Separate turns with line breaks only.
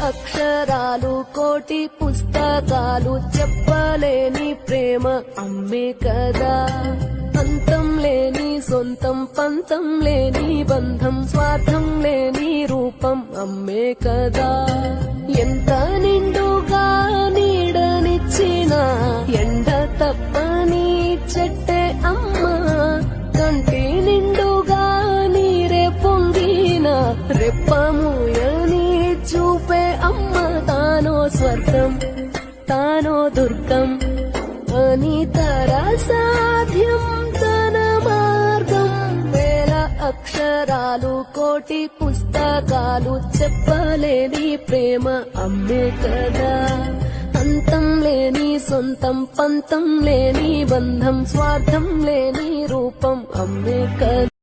అక్షరాలు కోటి పుస్తకాలు చెప్పలేని ప్రేమ అమ్మే కదా. అంతం లేని సొంతం పంతం లేని బంధం స్వార్థం లేని రూపం అమ్మే కదా. ఎంత నిండుగా నీడనిచ్చిన ఎండ తప్పని చెట్టే అమ్మ, కంటి నిండుగా నీరే పొంగిన రెప్పముయని చూపే అమ్మ. తానో స్వర్గం తానో దుర్గం అని సాధ్యం తన మార్గం. వేల అక్షరాలు కోటి పుస్తకాలు చెప్పలేని ప్రేమ అమ్మే కదా. అంతం లేని సొంతం పంతం లేని బంధం స్వార్థం లేని రూపం అమ్మే కదా.